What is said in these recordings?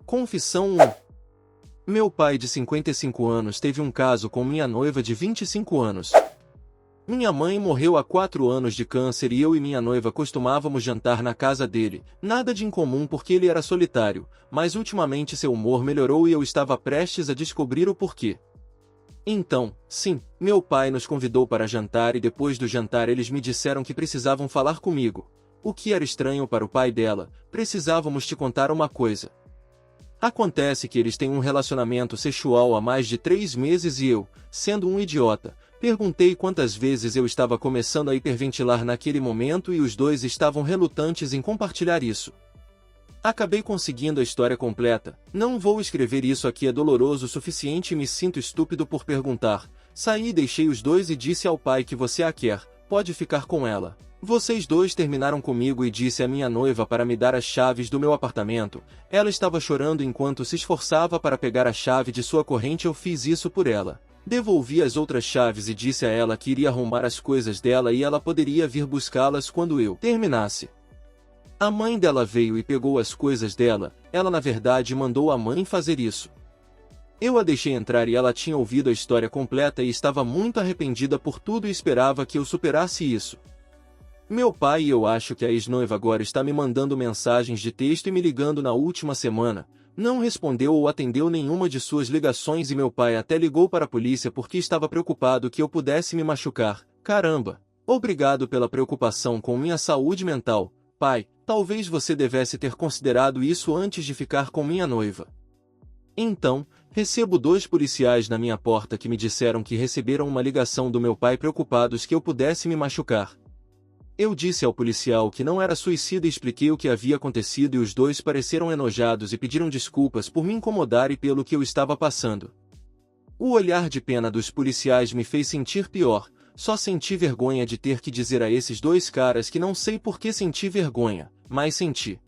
Confissão 1. Meu pai de 55 anos teve um caso com minha noiva de 25 anos. Minha mãe morreu há 4 anos de câncer e eu e minha noiva costumávamos jantar na casa dele, nada de incomum porque ele era solitário, mas ultimamente seu humor melhorou e eu estava prestes a descobrir o porquê. Então, sim, meu pai nos convidou para jantar e depois do jantar eles me disseram que precisavam falar comigo. O que era estranho para o pai dela, precisávamos te contar uma coisa. Acontece que eles têm um relacionamento sexual há mais de 3 meses e eu, sendo um idiota, perguntei quantas vezes eu estava começando a hiperventilar naquele momento e os dois estavam relutantes em compartilhar isso. Acabei conseguindo a história completa, não vou escrever isso aqui, é doloroso o suficiente e me sinto estúpido por perguntar. Saí e deixei os dois e disse ao pai que você a quer, pode ficar com ela. Vocês dois terminaram comigo e disse à minha noiva para me dar as chaves do meu apartamento. Ela estava chorando enquanto se esforçava para pegar a chave de sua corrente. Eu fiz isso por ela. Devolvi as outras chaves e disse a ela que iria arrumar as coisas dela e ela poderia vir buscá-las quando eu terminasse. A mãe dela veio e pegou as coisas dela. Ela na verdade mandou a mãe fazer isso. Eu a deixei entrar e ela tinha ouvido a história completa e estava muito arrependida por tudo e esperava que eu superasse isso. Meu pai e eu acho que a ex-noiva agora está me mandando mensagens de texto e me ligando na última semana. Não respondeu ou atendeu nenhuma de suas ligações e meu pai até ligou para a polícia porque estava preocupado que eu pudesse me machucar. Caramba! Obrigado pela preocupação com minha saúde mental. Pai, talvez você devesse ter considerado isso antes de ficar com minha noiva. Então, recebo 2 policiais na minha porta que me disseram que receberam uma ligação do meu pai preocupados que eu pudesse me machucar. Eu disse ao policial que não era suicida e expliquei o que havia acontecido e os dois pareceram enojados e pediram desculpas por me incomodar e pelo que eu estava passando. O olhar de pena dos policiais me fez sentir pior, só senti vergonha de ter que dizer a esses 2 caras que não sei por que senti vergonha, mas senti.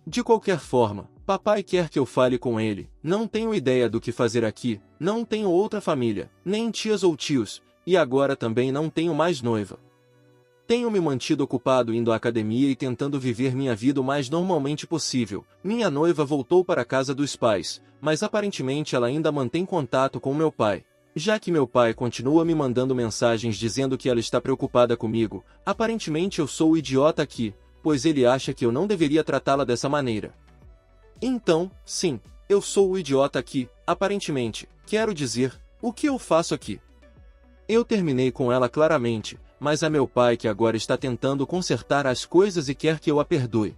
De qualquer forma, papai quer que eu fale com ele, não tenho ideia do que fazer aqui, não tenho outra família, nem tias ou tios, e agora também não tenho mais noiva. Tenho me mantido ocupado indo à academia e tentando viver minha vida o mais normalmente possível. Minha noiva voltou para a casa dos pais, mas aparentemente ela ainda mantém contato com meu pai. Já que meu pai continua me mandando mensagens dizendo que ela está preocupada comigo, aparentemente eu sou o idiota aqui, pois ele acha que eu não deveria tratá-la dessa maneira. Então, sim, eu sou o idiota aqui, aparentemente, quero dizer, o que eu faço aqui? Eu terminei com ela claramente, mas é meu pai que agora está tentando consertar as coisas e quer que eu a perdoe.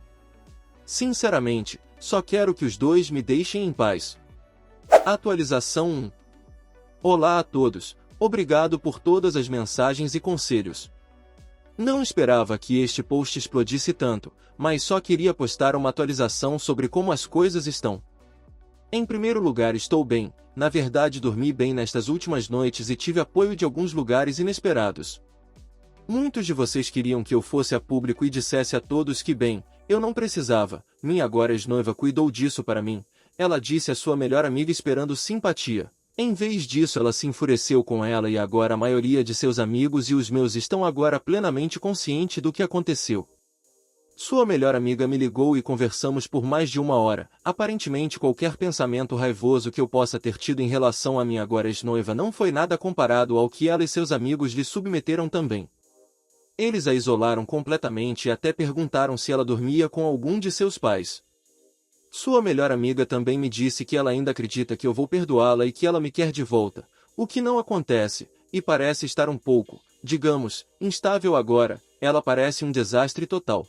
Sinceramente, só quero que os dois me deixem em paz. Atualização 1. Olá a todos, obrigado por todas as mensagens e conselhos. Não esperava que este post explodisse tanto, mas só queria postar uma atualização sobre como as coisas estão. Em primeiro lugar, estou bem, na verdade dormi bem nestas últimas noites e tive apoio de alguns lugares inesperados. Muitos de vocês queriam que eu fosse a público e dissesse a todos que bem, eu não precisava, minha agora ex-noiva cuidou disso para mim, ela disse à sua melhor amiga esperando simpatia. Em vez disso ela se enfureceu com ela e agora a maioria de seus amigos e os meus estão agora plenamente consciente do que aconteceu. Sua melhor amiga me ligou e conversamos por mais de 1 hora, aparentemente qualquer pensamento raivoso que eu possa ter tido em relação à minha agora ex-noiva não foi nada comparado ao que ela e seus amigos lhe submeteram também. Eles a isolaram completamente e até perguntaram se ela dormia com algum de seus pais. Sua melhor amiga também me disse que ela ainda acredita que eu vou perdoá-la e que ela me quer de volta, o que não acontece, e parece estar um pouco, digamos, instável agora, ela parece um desastre total.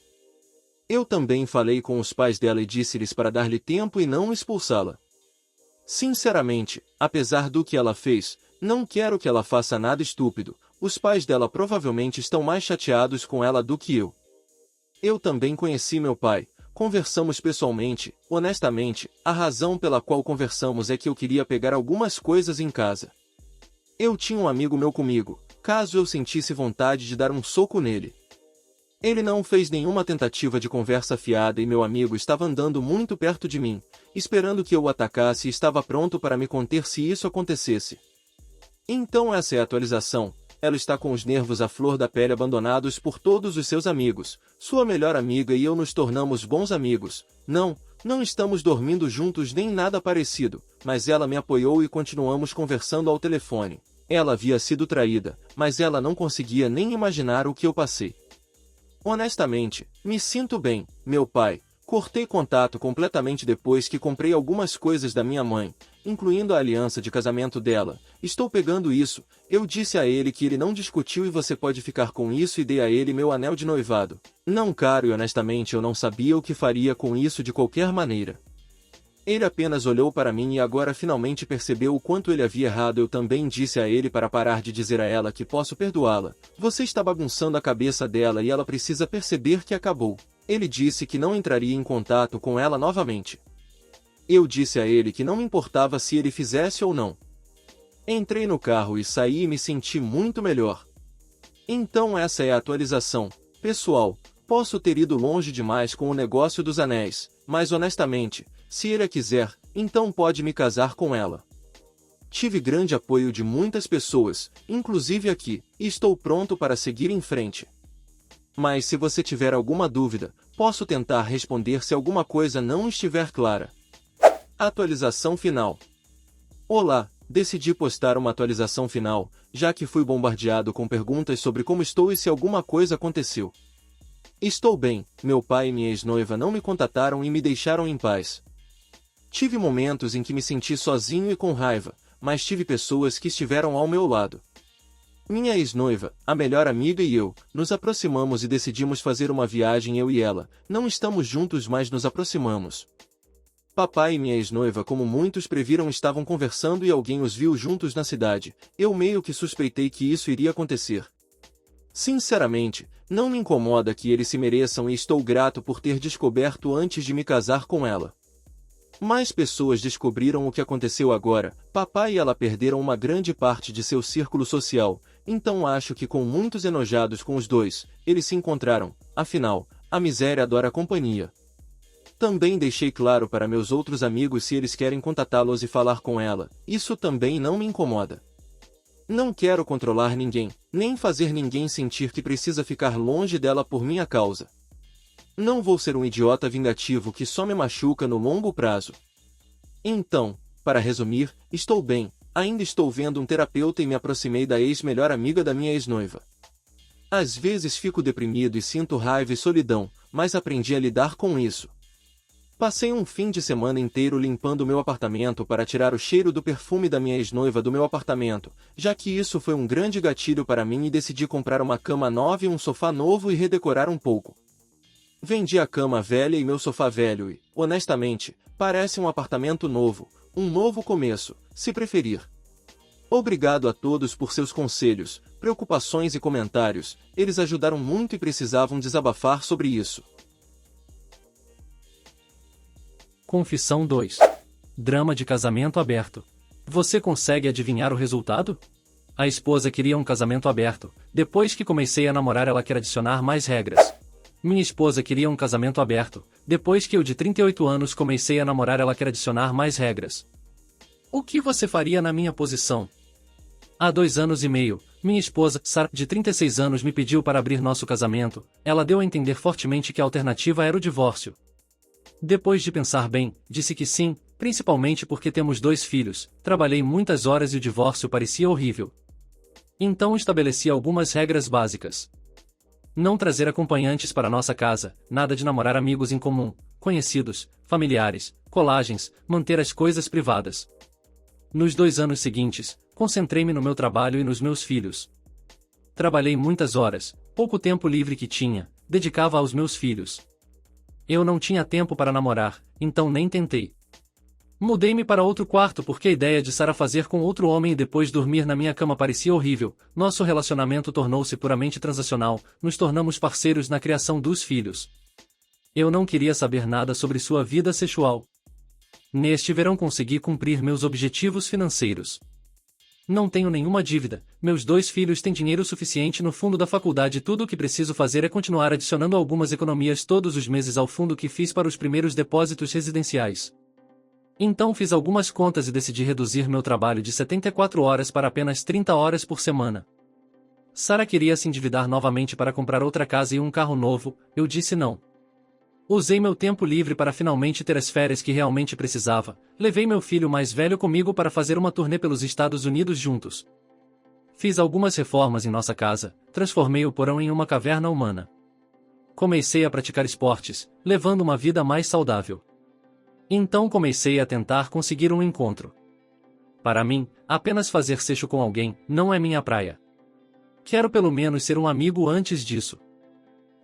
Eu também falei com os pais dela e disse-lhes para dar-lhe tempo e não expulsá-la. Sinceramente, apesar do que ela fez, não quero que ela faça nada estúpido. Os pais dela provavelmente estão mais chateados com ela do que eu. Eu também conheci meu pai, conversamos pessoalmente, honestamente, a razão pela qual conversamos é que eu queria pegar algumas coisas em casa. Eu tinha um amigo meu comigo, caso eu sentisse vontade de dar um soco nele. Ele não fez nenhuma tentativa de conversa fiada e meu amigo estava andando muito perto de mim, esperando que eu o atacasse e estava pronto para me conter se isso acontecesse. Então essa é a atualização. ela está com os nervos à flor da pele, abandonados por todos os seus amigos. Sua melhor amiga e eu nos tornamos bons amigos. Não estamos dormindo juntos nem nada parecido, mas ela me apoiou e continuamos conversando ao telefone. Ela havia sido traída, mas ela não conseguia nem imaginar o que eu passei. Honestamente, me sinto bem, meu pai. Cortei contato completamente depois que comprei algumas coisas da minha mãe, incluindo a aliança de casamento dela. Estou pegando isso. Eu disse a ele que ele não discutiu e você pode ficar com isso, e dei a ele meu anel de noivado. Não caro, e honestamente eu não sabia o que faria com isso de qualquer maneira. Ele apenas olhou para mim e agora finalmente percebeu o quanto ele havia errado. Eu também disse a ele para parar de dizer a ela que posso perdoá-la. Você está bagunçando a cabeça dela e ela precisa perceber que acabou. Ele disse que não entraria em contato com ela novamente. Eu disse a ele que não me importava se ele fizesse ou não. Entrei no carro e saí e me senti muito melhor. Então essa é a atualização. Pessoal, posso ter ido longe demais com o negócio dos anéis, mas honestamente, se ele a quiser, então pode me casar com ela. Tive grande apoio de muitas pessoas, inclusive aqui, e estou pronto para seguir em frente. Mas se você tiver alguma dúvida, posso tentar responder se alguma coisa não estiver clara. Atualização final. Olá, decidi postar uma atualização final, já que fui bombardeado com perguntas sobre como estou e se alguma coisa aconteceu. Estou bem, meu pai e minha ex-noiva não me contataram e me deixaram em paz. Tive momentos em que me senti sozinho e com raiva, mas tive pessoas que estiveram ao meu lado. Minha ex-noiva, a melhor amiga e eu, nos aproximamos e decidimos fazer uma viagem eu e ela. Não estamos juntos, mas nos aproximamos. Papai e minha ex-noiva, como muitos previram, estavam conversando e alguém os viu juntos na cidade. Eu meio que suspeitei que isso iria acontecer. Sinceramente, não me incomoda que eles se mereçam e estou grato por ter descoberto antes de me casar com ela. Mais pessoas descobriram o que aconteceu agora. Papai e ela perderam uma grande parte de seu círculo social, então acho que com muitos enojados com os dois, eles se encontraram. Afinal, a miséria adora companhia. Também deixei claro para meus outros amigos se eles querem contatá-los e falar com ela. Isso também não me incomoda. Não quero controlar ninguém, nem fazer ninguém sentir que precisa ficar longe dela por minha causa. Não vou ser um idiota vingativo que só me machuca no longo prazo. Então, para resumir, estou bem, ainda estou vendo um terapeuta e me aproximei da ex-melhor amiga da minha ex-noiva. Às vezes fico deprimido e sinto raiva e solidão, mas aprendi a lidar com isso. Passei um fim de semana inteiro limpando meu apartamento para tirar o cheiro do perfume da minha ex-noiva do meu apartamento, já que isso foi um grande gatilho para mim, e decidi comprar uma cama nova e um sofá novo e redecorar um pouco. Vendi a cama velha e meu sofá velho e, honestamente, parece um apartamento novo, um novo começo, se preferir. Obrigado a todos por seus conselhos, preocupações e comentários, eles ajudaram muito e precisavam desabafar sobre isso. Confissão 2. Drama de casamento aberto. Você consegue adivinhar o resultado? A esposa queria um casamento aberto. Depois que comecei a namorar, ela quer adicionar mais regras. Minha esposa queria um casamento aberto. Depois que eu, de 38 anos, comecei a namorar, ela quer adicionar mais regras. O que você faria na minha posição? Há 2 anos e meio, minha esposa, Sarah, de 36 anos, me pediu para abrir nosso casamento. Ela deu a entender fortemente que a alternativa era o divórcio. Depois de pensar bem, disse que sim, principalmente porque temos 2 filhos, trabalhei muitas horas e o divórcio parecia horrível. Então estabeleci algumas regras básicas. Não trazer acompanhantes para nossa casa, nada de namorar amigos em comum, conhecidos, familiares, colagens, manter as coisas privadas. Nos 2 anos seguintes, concentrei-me no meu trabalho e nos meus filhos. Trabalhei muitas horas, pouco tempo livre que tinha, dedicava aos meus filhos. Eu não tinha tempo para namorar, então nem tentei. Mudei-me para outro quarto porque a ideia de Sarah fazer com outro homem e depois dormir na minha cama parecia horrível. Nosso relacionamento tornou-se puramente transacional, nos tornamos parceiros na criação dos filhos. Eu não queria saber nada sobre sua vida sexual. Neste verão consegui cumprir meus objetivos financeiros. Não tenho nenhuma dívida, meus 2 filhos têm dinheiro suficiente no fundo da faculdade e tudo o que preciso fazer é continuar adicionando algumas economias todos os meses ao fundo que fiz para os primeiros depósitos residenciais. Então fiz algumas contas e decidi reduzir meu trabalho de 74 horas para apenas 30 horas por semana. Sara queria se endividar novamente para comprar outra casa e um carro novo, eu disse não. Usei meu tempo livre para finalmente ter as férias que realmente precisava, levei meu filho mais velho comigo para fazer uma turnê pelos Estados Unidos juntos. Fiz algumas reformas em nossa casa, transformei o porão em uma caverna humana. Comecei a praticar esportes, levando uma vida mais saudável. Então comecei a tentar conseguir um encontro. Para mim, apenas fazer sexo com alguém não é minha praia. Quero pelo menos ser um amigo antes disso.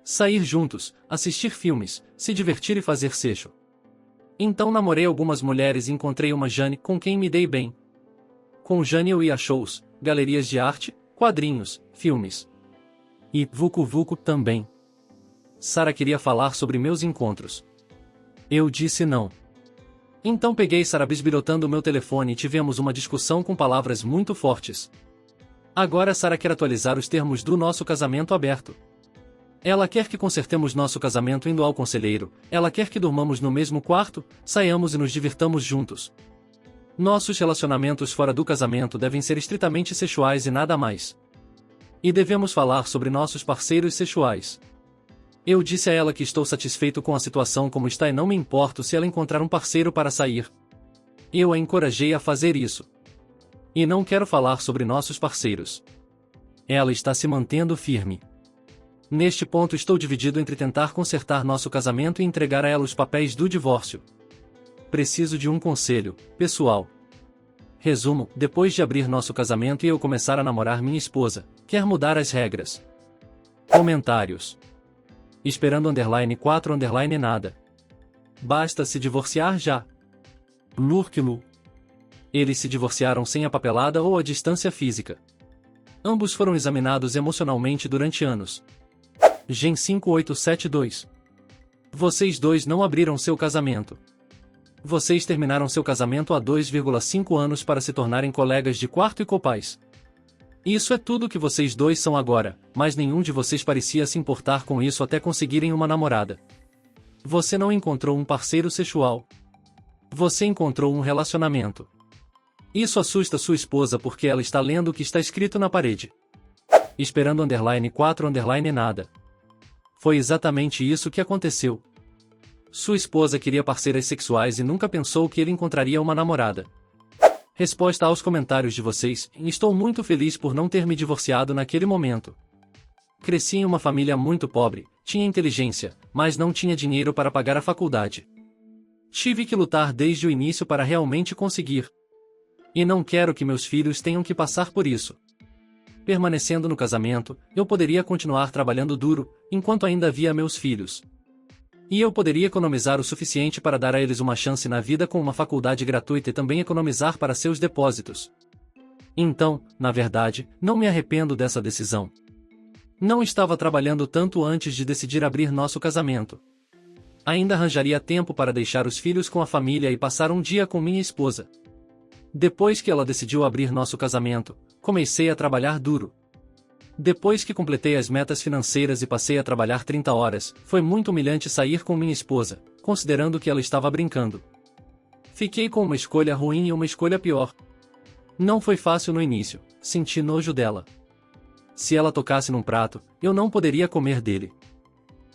Sair juntos, assistir filmes, se divertir e fazer sexo. Então namorei algumas mulheres e encontrei uma Jane com quem me dei bem. Com Jane eu ia a shows, galerias de arte, quadrinhos, filmes. E Vucu Vucu também. Sara queria falar sobre meus encontros. Eu disse não. Então peguei Sara bisbilhotando meu telefone e tivemos uma discussão com palavras muito fortes. Agora Sara quer atualizar os termos do nosso casamento aberto. Ela quer que consertemos nosso casamento indo ao conselheiro, ela quer que durmamos no mesmo quarto, saiamos e nos divirtamos juntos. Nossos relacionamentos fora do casamento devem ser estritamente sexuais e nada mais. E devemos falar sobre nossos parceiros sexuais. Eu disse a ela que estou satisfeito com a situação como está e não me importo se ela encontrar um parceiro para sair. Eu a encorajei a fazer isso. E não quero falar sobre nossos parceiros. Ela está se mantendo firme. Neste ponto estou dividido entre tentar consertar nosso casamento e entregar a ela os papéis do divórcio. Preciso de um conselho, pessoal. Resumo, depois de abrir nosso casamento e eu começar a namorar minha esposa, quer mudar as regras. Comentários. Esperando _4 nada. Basta se divorciar já. Lurklu. Eles se divorciaram sem a papelada ou a distância física. Ambos foram examinados emocionalmente durante anos. Gen 5872. Vocês dois não abriram seu casamento. Vocês terminaram seu casamento há 2,5 anos para se tornarem colegas de quarto e copais. Isso é tudo que vocês dois são agora, mas nenhum de vocês parecia se importar com isso até conseguirem uma namorada. Você não encontrou um parceiro sexual. Você encontrou um relacionamento. Isso assusta sua esposa porque ela está lendo o que está escrito na parede. Esperando _4 nada. Foi exatamente isso que aconteceu. Sua esposa queria parceiras sexuais e nunca pensou que ele encontraria uma namorada. Resposta aos comentários de vocês: estou muito feliz por não ter me divorciado naquele momento. Cresci em uma família muito pobre, tinha inteligência, mas não tinha dinheiro para pagar a faculdade. Tive que lutar desde o início para realmente conseguir. E não quero que meus filhos tenham que passar por isso. Permanecendo no casamento, eu poderia continuar trabalhando duro, enquanto ainda havia meus filhos. E eu poderia economizar o suficiente para dar a eles uma chance na vida com uma faculdade gratuita e também economizar para seus depósitos. Então, na verdade, não me arrependo dessa decisão. Não estava trabalhando tanto antes de decidir abrir nosso casamento. Ainda arranjaria tempo para deixar os filhos com a família e passar um dia com minha esposa. Depois que ela decidiu abrir nosso casamento, comecei a trabalhar duro. Depois que completei as metas financeiras e passei a trabalhar 30 horas, foi muito humilhante sair com minha esposa, considerando que ela estava brincando. Fiquei com uma escolha ruim e uma escolha pior. Não foi fácil no início, senti nojo dela. Se ela tocasse num prato, eu não poderia comer dele.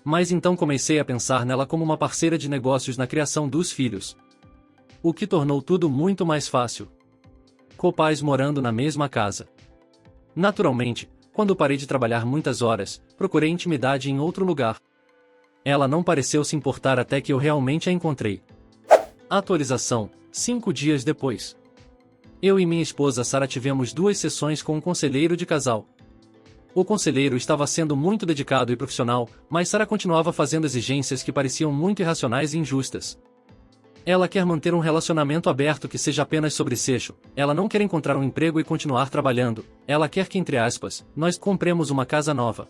Mas então comecei a pensar nela como uma parceira de negócios na criação dos filhos. O que tornou tudo muito mais fácil. Copais morando na mesma casa. Naturalmente, quando parei de trabalhar muitas horas, procurei intimidade em outro lugar. Ela não pareceu se importar até que eu realmente a encontrei. Atualização: 5 dias depois. Eu e minha esposa Sara tivemos 2 sessões com um conselheiro de casal. O conselheiro estava sendo muito dedicado e profissional, mas Sara continuava fazendo exigências que pareciam muito irracionais e injustas. Ela quer manter um relacionamento aberto que seja apenas sobre sexo, ela não quer encontrar um emprego e continuar trabalhando, ela quer que, entre aspas, nós compremos uma casa nova.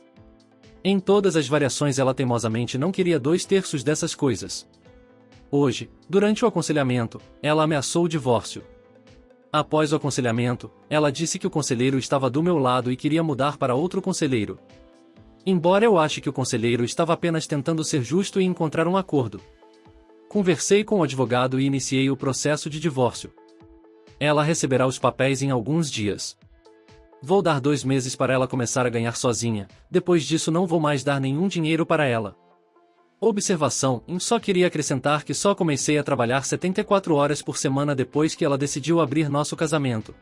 Em todas as variações ela teimosamente não queria 2/3 dessas coisas. Hoje, durante o aconselhamento, ela ameaçou o divórcio. Após o aconselhamento, ela disse que o conselheiro estava do meu lado e queria mudar para outro conselheiro. Embora eu ache que o conselheiro estava apenas tentando ser justo e encontrar um acordo. Conversei com o advogado e iniciei o processo de divórcio. Ela receberá os papéis em alguns dias. Vou dar 2 meses para ela começar a ganhar sozinha, depois disso não vou mais dar nenhum dinheiro para ela. Observação: só queria acrescentar que só comecei a trabalhar 74 horas por semana depois que ela decidiu abrir nosso casamento.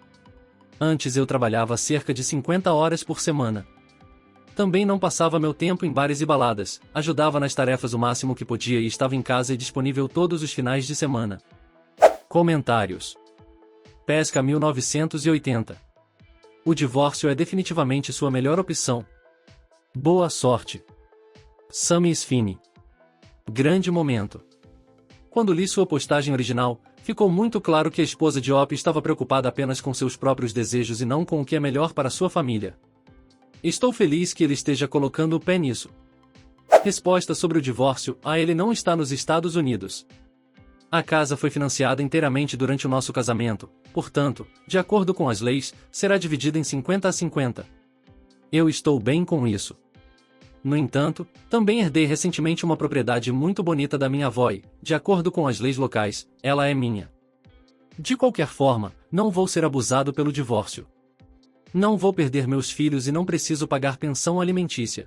Antes eu trabalhava cerca de 50 horas por semana. Também não passava meu tempo em bares e baladas, ajudava nas tarefas o máximo que podia e estava em casa e disponível todos os finais de semana. Comentários. Pesca 1980. O divórcio é definitivamente sua melhor opção. Boa sorte. Sami Sfini. Grande momento. Quando li sua postagem original, ficou muito claro que a esposa de Op estava preocupada apenas com seus próprios desejos e não com o que é melhor para sua família. Estou feliz que ele esteja colocando o pé nisso. Resposta sobre o divórcio: ele não está nos Estados Unidos. A casa foi financiada inteiramente durante o nosso casamento, portanto, de acordo com as leis, será dividida em 50 a 50. Eu estou bem com isso. No entanto, também herdei recentemente uma propriedade muito bonita da minha avó e, de acordo com as leis locais, ela é minha. De qualquer forma, não vou ser abusado pelo divórcio. Não vou perder meus filhos e não preciso pagar pensão alimentícia.